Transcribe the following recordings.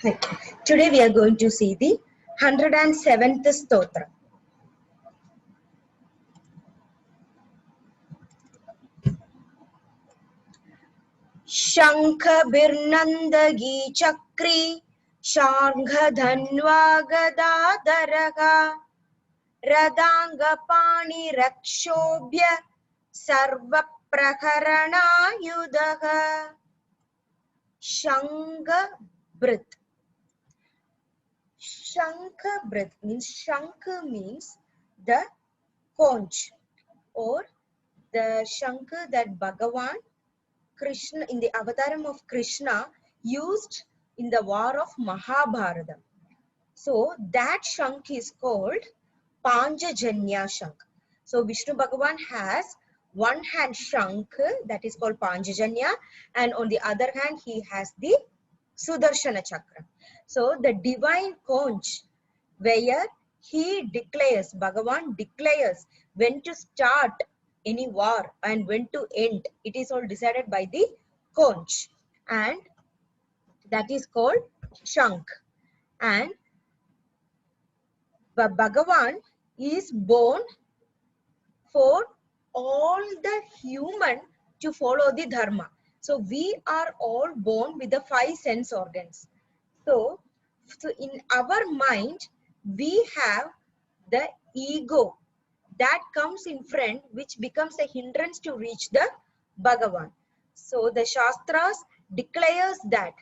Hi. Today we are going to see the 107th stotra. Shankha birnandagi chakri Shankha dhanva gadadaraga Radanga pani rakshobhya Sarva prakarana yudaga Shankha Brit. Shankha Brit means Shankha means the conch or the Shankha that Bhagavan Krishna in the avataram of Krishna used in the war of Mahabharata. So that Shankh is called Panjajanya Shankh. So Vishnu Bhagavan has one hand Shankh that is called Panjajanya, and on the other hand he has the Sudarshana Chakra. So the divine conch where he declares, Bhagavan declares when to start any war and when to end. It is all decided by the conch, and that is called Shankh. And Bhagavan is born for all the human to follow the dharma. So we are all born with the 5 sense organs. So in our mind, we have the ego that comes in front, which becomes a hindrance to reach the Bhagavan. So the Shastras declares that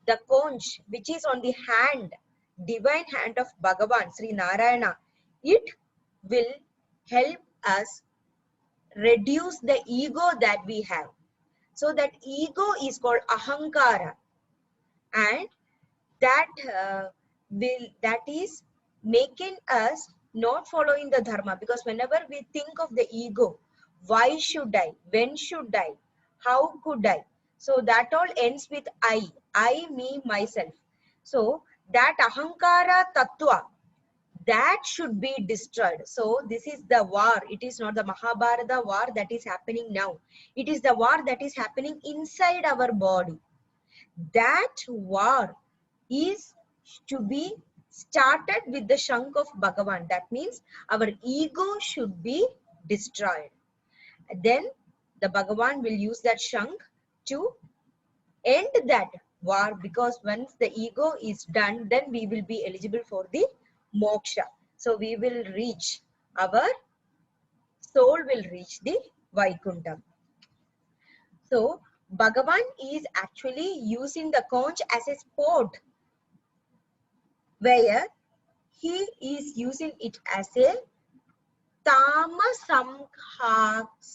the conch which is on the hand, divine hand of Bhagavan, Sri Narayana, it will help us reduce the ego that we have. So that ego is called ahankara, and that is making us not following the dharma, because whenever we think of the ego, why should I, when should I, how could I, so that all ends with I, me, myself. So that ahankara tattva, that should be destroyed. So this is the war. It is not the Mahabharata war that is happening now. It is the war that is happening inside our body. That war is to be started with the Shankh of Bhagavan. That means our ego should be destroyed. Then the Bhagavan will use that Shankh to end that war, because once the ego is done, then we will be eligible for the moksha. So we will reach, our soul will reach the Vaikuntham. So Bhagavan is actually using the conch as a sport, where he is using it as a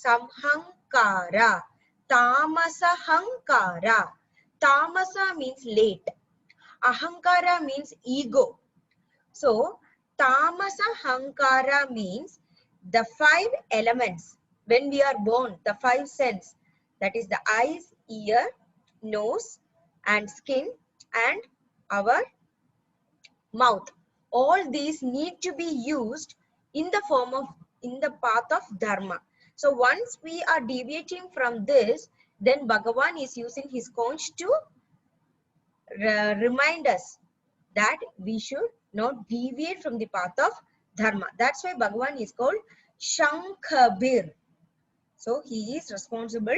samhankara. Tamasahankara. Tamasa means late. Ahankara means ego. So Tamasahankara means the 5 elements. When we are born, the 5 sense, that is the eyes, ear, nose and skin and our mouth, all these need to be used in the form of, in the path of dharma. So once we are deviating from this, then Bhagavan is using his conch to remind us that we should not deviate from the path of dharma. That's why Bhagavan is called Shankhabir. So he is responsible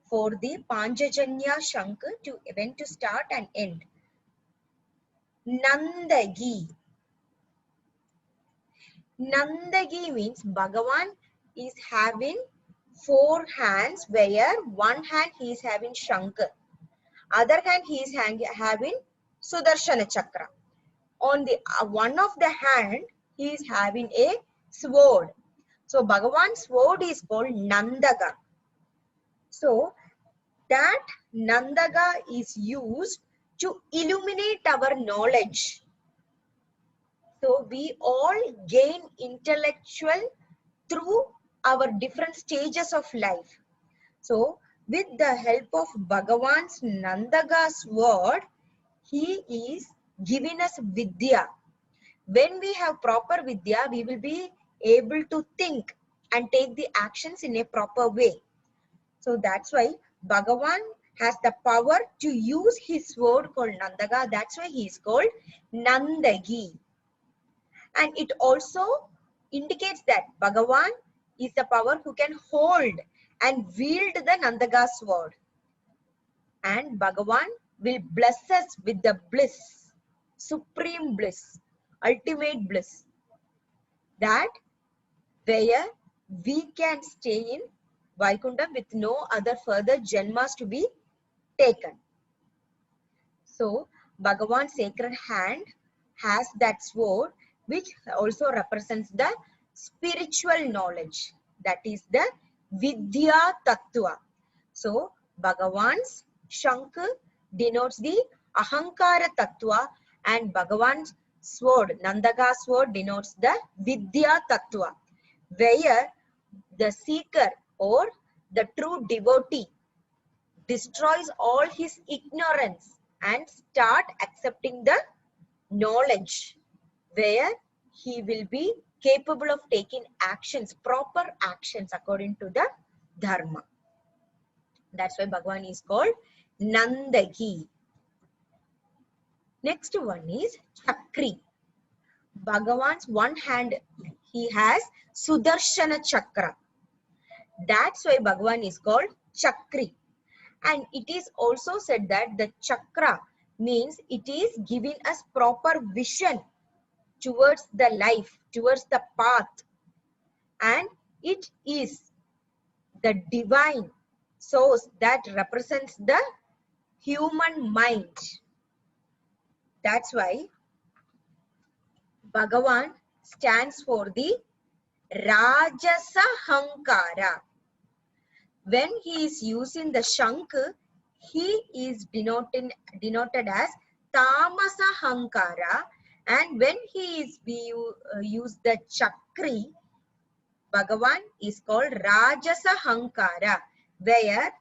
for the Panjajanya Shankh, to when to start and end. Nandagi. Nandagi means Bhagavan is having 4 hands, where one hand he is having Shankar, other hand he is having Sudarshana Chakra. On the one of the hand he is having a sword. So Bhagavan's sword is called Nandaga. So that Nandaga is used to illuminate our knowledge. So we all gain intellectual through our different stages of life. So with the help of Bhagavan's Nandaga's word, he is giving us Vidya. When we have proper Vidya, we will be able to think and take the actions in a proper way. So that's why Bhagavan has the power to use his sword called Nandaga. That's why he is called Nandagi. And it also indicates that Bhagavan is the power who can hold and wield the Nandaga sword. And Bhagavan will bless us with the bliss, supreme bliss, ultimate bliss, that where we can stay in Vaikuntham with no other further janmas to be taken. So Bhagavan's sacred hand has that sword, which also represents the spiritual knowledge, that is the Vidya Tattva. So Bhagavan's Shankh denotes the Ahankara Tattva, and Bhagavan's sword, Nandaga sword, denotes the Vidya Tattva, where the seeker or the true devotee destroys all his ignorance and start accepting the knowledge, where he will be capable of taking actions, proper actions according to the dharma. That's why Bhagavan is called Nandagi. Next one is Chakri. Bhagavan's one hand, he has Sudarshana Chakra. That's why Bhagavan is called Chakri. And it is also said that the chakra means it is giving us proper vision towards the life, towards the path. And it is the divine source that represents the human mind. That's why Bhagavan stands for the Rajasa Hankara. When he is using the Shankh, he is denoted as Tamasa Hankara, and when he is use the Chakri, Bhagavan is called Rajasa Hankara, where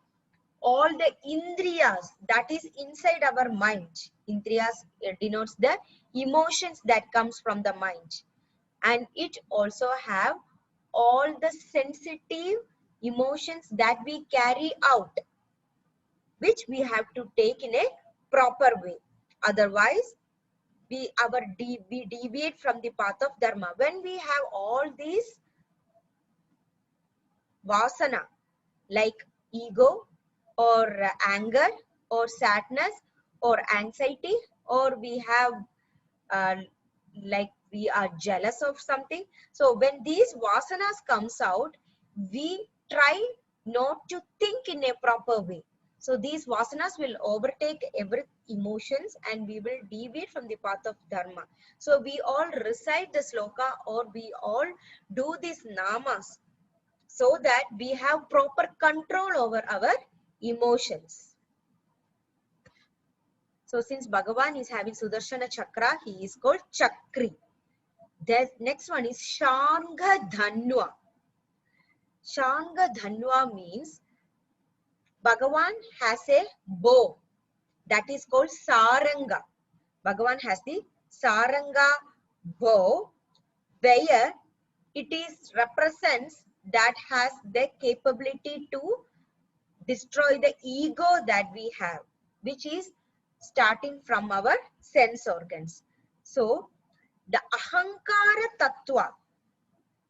all the Indriyas, that is inside our mind, Indriyas denotes the emotions that comes from the mind, and it also have all the sensitive emotions that we carry out, which we have to take in a proper way. Otherwise, we deviate from the path of dharma. When we have all these vasana, like ego or anger or sadness or anxiety, or we have like we are jealous of something. So when these vasanas comes out, we try not to think in a proper way. So these vasanas will overtake every emotions and we will deviate from the path of dharma. So we all recite the sloka or we all do these namas so that we have proper control over our emotions. So since Bhagavan is having Sudarshana Chakra, he is called Chakri. The next one is Shanga Dhanwa. Shanga Dhanwa means Bhagavan has a bow that is called Saranga. Bhagavan has the Saranga bow, where it is represents that has the capability to destroy the ego that we have, which is starting from our sense organs. So the Ahankara Tattva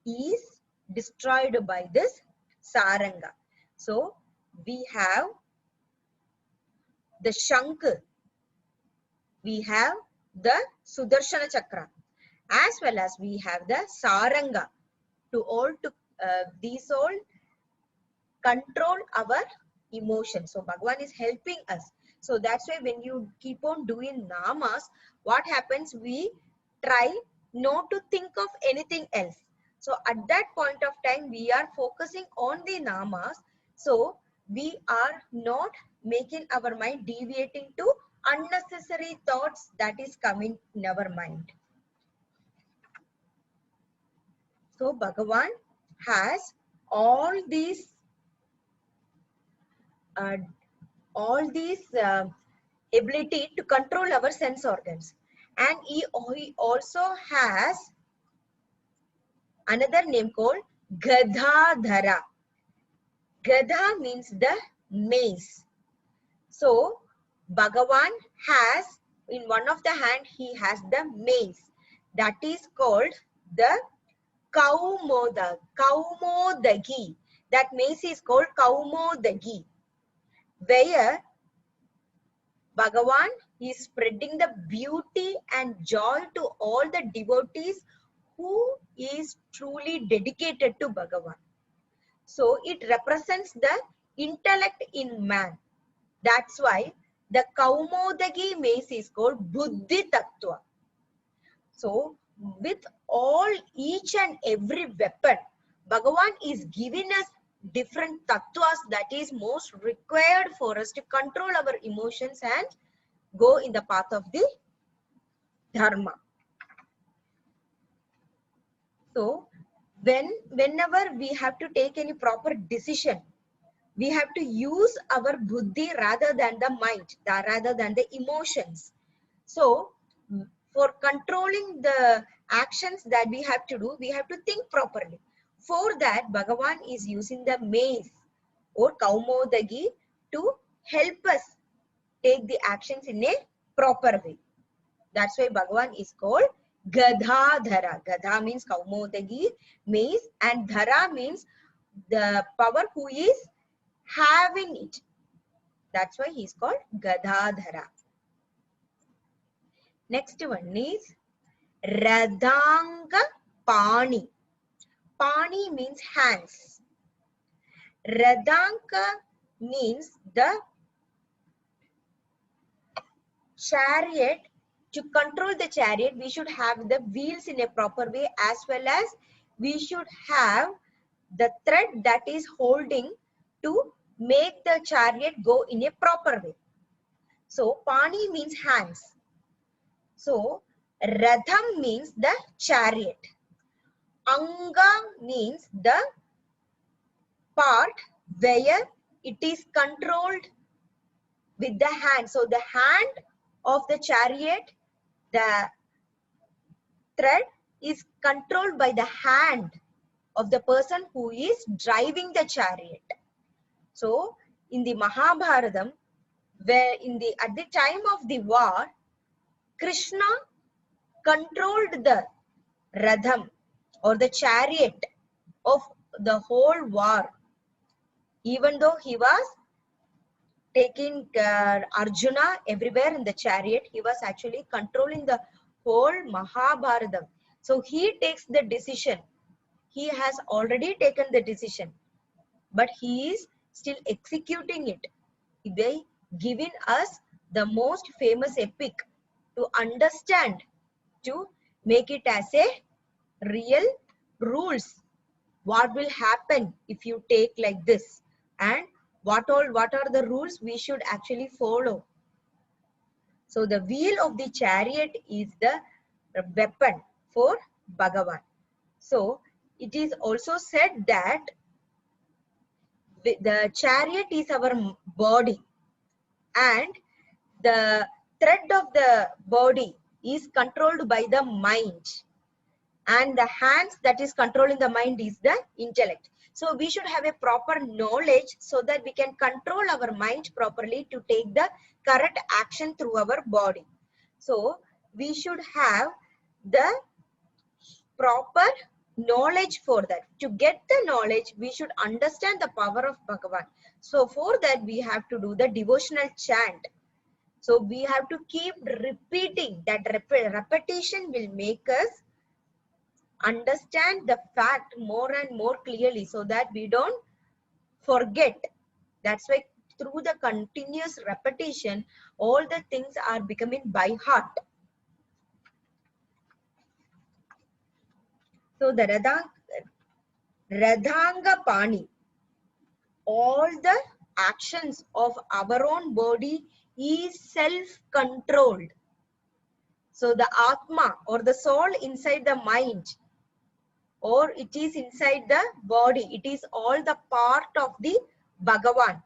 is destroyed by this Saranga. So we have the Shankh, we have the Sudarshana Chakra, as well as we have the Saranga. These all control our emotions. So Bhagavan is helping us. So that's why when you keep on doing namas, what happens? We try not to think of anything else. So at that point of time, we are focusing on the namas. So we are not making our mind deviating to unnecessary thoughts that is coming in our mind. So Bhagavan has all these ability to control our sense organs, and he also has another name called Gadadhara. Gada means the mace. So Bhagavan has, in one of the hand, he has the mace. That is called the Kaumodagi. That mace is called Kaumodagi, where Bhagavan is spreading the beauty and joy to all the devotees who is truly dedicated to Bhagavan. So it represents the intellect in man. That's why the Kaumodagi mace is called Buddhi Tattva. So with all, each and every weapon, Bhagavan is giving us different tattvas that is most required for us to control our emotions and go in the path of the dharma. So whenever we have to take any proper decision, we have to use our buddhi rather than the mind, rather than the emotions. So for controlling the actions that we have to do, we have to think properly. For that, Bhagavan is using the mace or Kaumodagi to help us take the actions in a proper way. That's why Bhagavan is called Gadadhara. Gadha means Kaumodagi, mace, and Dhara means the power who is having it. That's why he is called Gadadhara. Next one is Radhanga Pani. Pani means hands. Radhanka means the chariot. To control the chariot, we should have the wheels in a proper way, as well as we should have the thread that is holding to make the chariot go in a proper way. So Pani means hands. So Radham means the chariot. Anga means the part where it is controlled with the hand. So the hand of the chariot, the thread is controlled by the hand of the person who is driving the chariot. So in the Mahabharatam, where at the time of the war, Krishna controlled the Radham or the chariot of the whole war. Even though he was taking Arjuna everywhere in the chariot, he was actually controlling the whole Mahabharatam. So he takes the decision. He has already taken the decision, but he is still executing it by giving us the most famous epic to understand, to make it as a real rules. What will happen if you take like this, and what are the rules we should actually follow. So the wheel of the chariot is the weapon for Bhagavan. So it is also said that the chariot is our body, and the thread of the body is controlled by the mind, and the hands that is controlling the mind is the intellect. So we should have a proper knowledge so that we can control our mind properly to take the correct action through our body. So we should have the proper knowledge for that. To get the knowledge, we should understand the power of Bhagavan. So for that, we have to do the devotional chant. So we have to keep repeating. That repetition will make us understand the fact more and more clearly, so that we don't forget. That's why through the continuous repetition, all the things are becoming by heart. So the Radhanga Pani, all the actions of our own body is self-controlled. So the Atma or the soul inside the mind, or it is inside the body, it is all the part of the Bhagavan.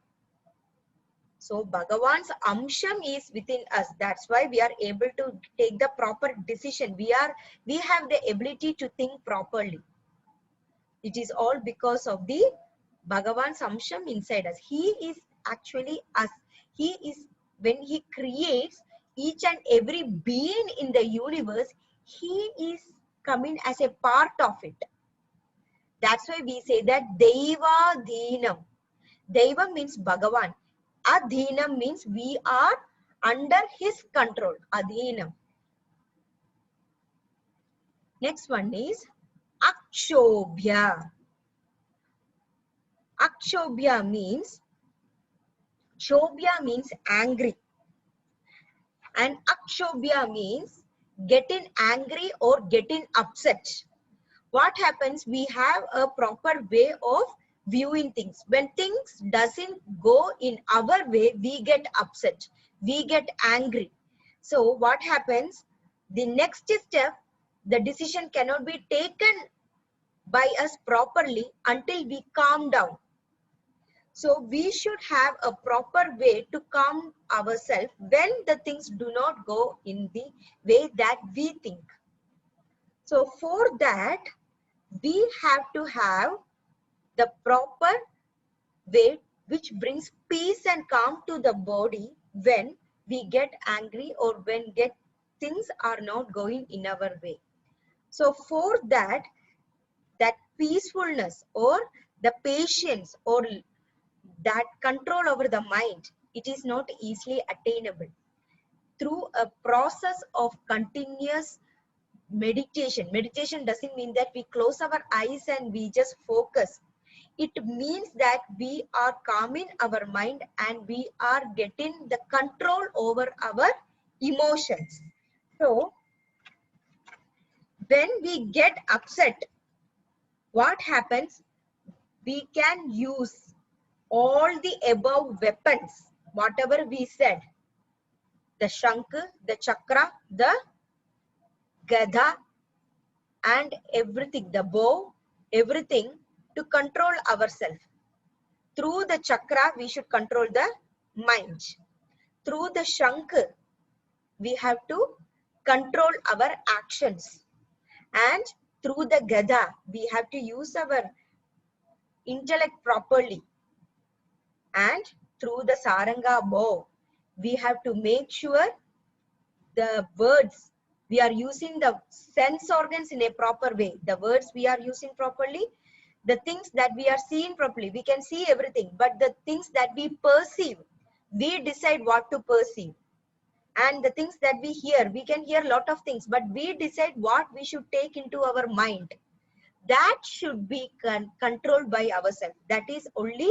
So Bhagavan's amsham is within us. That's why we are able to take the proper decision. We have the ability to think properly. It is all because of the Bhagavan's amsham inside us. He is actually us. when he creates each and every being in the universe, he is coming as a part of it. That's why we say that Deva Dhinam. Deva means Bhagavan. Adhinam means we are under his control. Adhinam. Next one is Akshobhya. Akshobhya means, Shobhya means angry. And Akshobhya means getting angry or getting upset. What happens? We have a proper way of viewing things. When things doesn't go in our way, we get upset. We get angry. So what happens? The next step, the decision cannot be taken by us properly until we calm down. So we should have a proper way to calm ourselves when the things do not go in the way that we think. So for that, we have to have the proper way which brings peace and calm to the body when we get angry or when things are not going in our way. So for that peacefulness or the patience or that control over the mind, it is not easily attainable. Through a process of continuous meditation. Meditation doesn't mean that we close our eyes and we just focus. It means that we are calming our mind and we are getting the control over our emotions. So when we get upset, what happens? We can use all the above weapons, whatever we said, the Shankh, the Chakra, the Gada, and everything, the bow, everything, to control ourselves. Through the Chakra, we should control the mind. Through the Shankh, we have to control our actions. And through the Gada, we have to use our intellect properly. And through the Saranga bow, we have to make sure the words, we are using the sense organs in a proper way. The words we are using properly, the things that we are seeing properly. We can see everything, but the things that we perceive, we decide what to perceive. And the things that we hear, we can hear a lot of things, but we decide what we should take into our mind. That should be controlled by ourselves. That is only,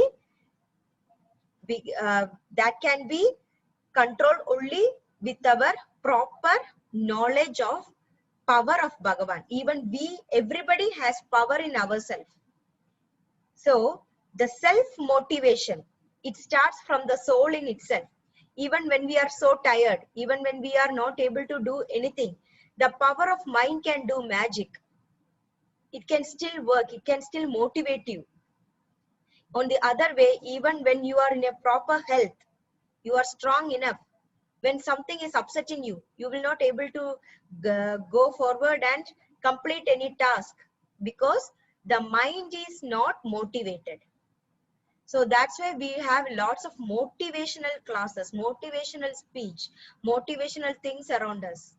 that can be controlled only with our proper knowledge of power of Bhagavan. Even everybody has power in ourselves. So the self-motivation, it starts from the soul in itself. Even when we are so tired, even when we are not able to do anything, the power of mind can do magic. It can still work. It can still motivate you. On the other way, even when you are in a proper health, you are strong enough. When something is upsetting you, you will not able to go forward and complete any task because the mind is not motivated. So that's why we have lots of motivational classes, motivational speech, motivational things around us.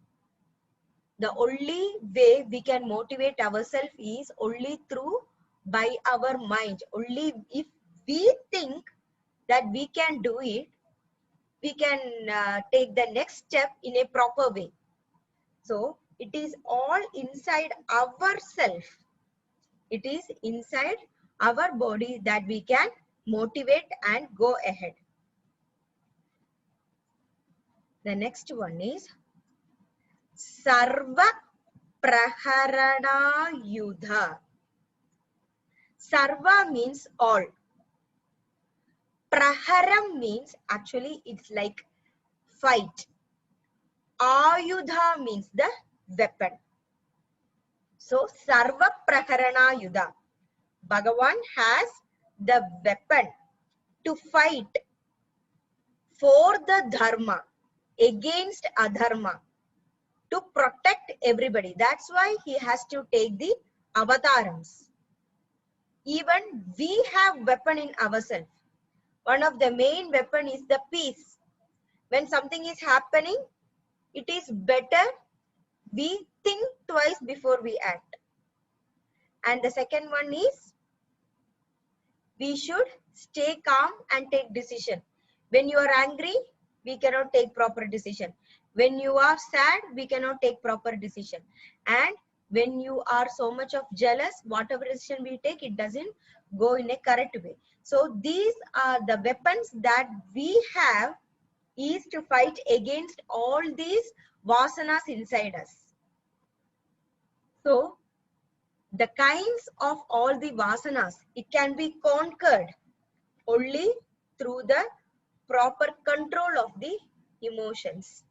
The only way we can motivate ourselves is only by our mind. Only if we think that we can do it, we can take the next step in a proper way. So it is all inside ourself. It is inside our body that we can motivate and go ahead. The next one is Sarva Praharana Yudha. Sarva means all. Praharam means, actually it's like fight. Ayudha means the weapon. So Sarva Praharana Yudha. Bhagavan has the weapon to fight for the dharma, against adharma, to protect everybody. That's why he has to take the avatarams. Even we have weapon in ourselves. One of the main weapon is the peace. when something is happening, it is better we think twice before we act. And the second one is, we should stay calm and take decision. When you are angry, we cannot take proper decision. When you are sad, we cannot take proper decision. And when you are so much of jealous, whatever decision we take, it doesn't go in a correct way. So these are the weapons that we have is to fight against all these vasanas inside us. So the kinds of all the vasanas, it can be conquered only through the proper control of the emotions.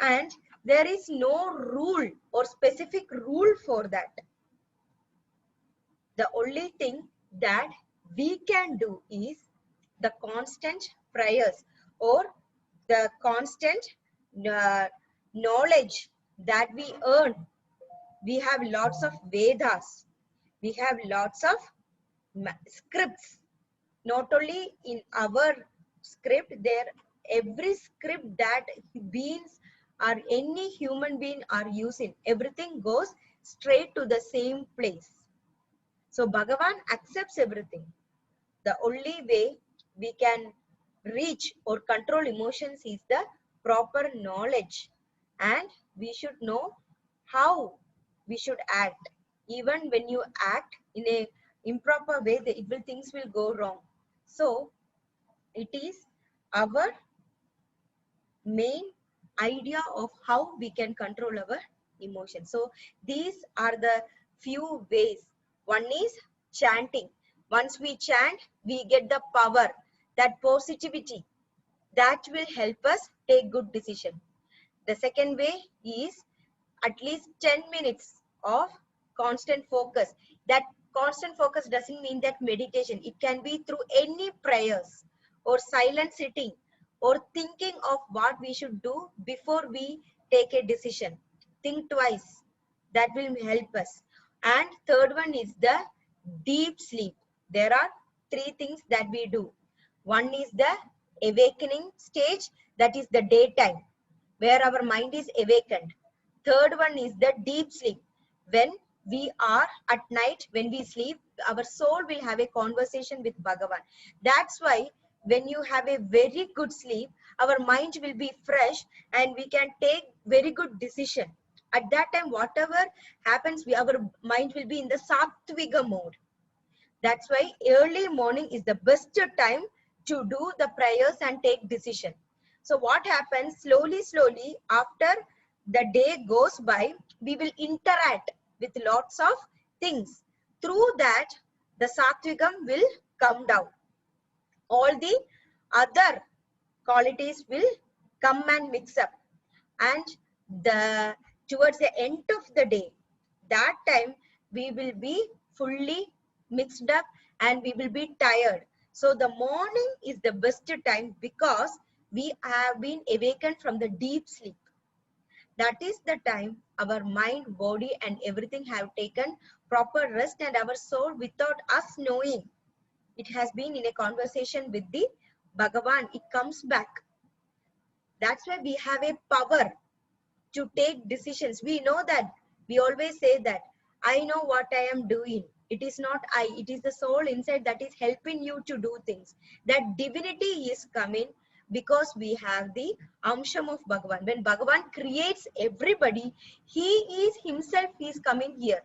And there is no rule or specific rule for that. The only thing that we can do is the constant prayers or the constant knowledge that we earn. We have lots of Vedas. We have lots of scripts. Not only in our script, there every script that beings or any human being are using, everything goes straight to the same place. So Bhagavan accepts everything. The only way we can reach or control emotions is the proper knowledge, and we should know how we should act. Even when you act in a improper way, things will go wrong. So it is our main idea of how we can control our emotions. So these are the few ways. One is chanting. Once we chant, we get the power, that positivity that will help us take good decision. The second way is at least 10 minutes of constant focus. That constant focus doesn't mean that meditation. It can be through any prayers or silent sitting or thinking of what we should do before we take a decision. Think twice. That will help us. And third one is the deep sleep. There are three things that we do. One is the awakening stage, that is the daytime, where our mind is awakened. Third one is the deep sleep. When we are at night, when we sleep, our soul will have a conversation with Bhagavan. That's why when you have a very good sleep, our mind will be fresh and we can take very good decision. At that time, whatever happens, our mind will be in the Sattvika mode. That's why early morning is the best time to do the prayers and take decision. So what happens, slowly after the day goes by, we will interact with lots of things. Through that, the Satvikam will come down. All the other qualities will come and mix up. And towards the end of the day, that time we will be fully mixed up and we will be tired. So the morning is the best time because we have been awakened from the deep sleep. That is the time our mind, body and everything have taken proper rest, and our soul, without us knowing, it has been in a conversation with the Bhagavan. It comes back. That's why we have a power to take decisions. We know that. We always say that I know what I am doing. It is not I, it is the soul inside that is helping you to do things. That divinity is coming because we have the Amsham of Bhagavan. When Bhagavan creates everybody, he is himself, he is coming here.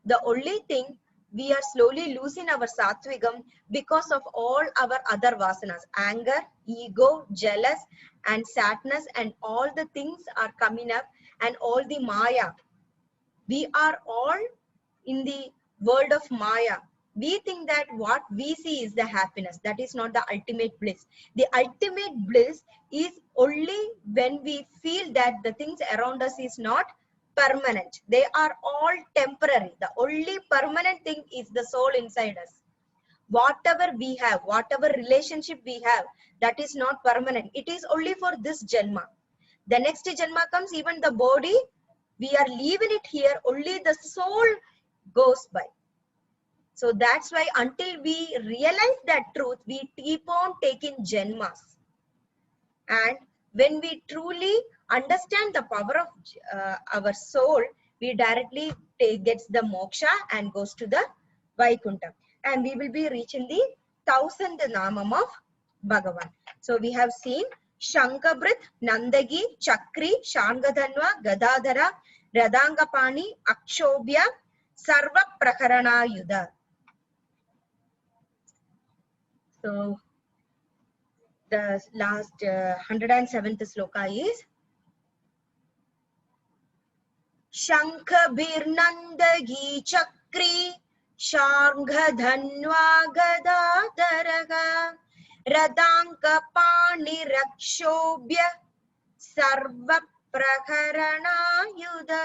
The only thing, we are slowly losing our Sattvigam because of all our other vasanas. Anger, ego, jealous and sadness and all the things are coming up, and all the Maya. We are all in the world of Maya. We think that what we see is the happiness. That is not the ultimate bliss. The ultimate bliss is only when we feel that the things around us is not permanent. They are all temporary. The only permanent thing is the soul inside us. Whatever we have, whatever relationship we have, that is not permanent. It is only for this Janma. The next Janma comes, even the body, we are leaving it here, only the soul goes by. So that's why until we realize that truth, we keep on taking janmas. And when we truly understand the power of our soul, we directly gets the moksha and goes to the Vaikuntha. And we will be reaching the 1000th Namam of Bhagavan. So we have seen Shankabrit, Nandagi, Chakri, Shangadhanva, Gadadhara, Radangapani, Akshobhya, Sarva Prakarana Yuddha. So the last 107th sloka is Shankhabirnandagi Chakri Shangadhanva Gadadharaga Radhankapani Rakshobhya Sarva Prakarana Yuddha.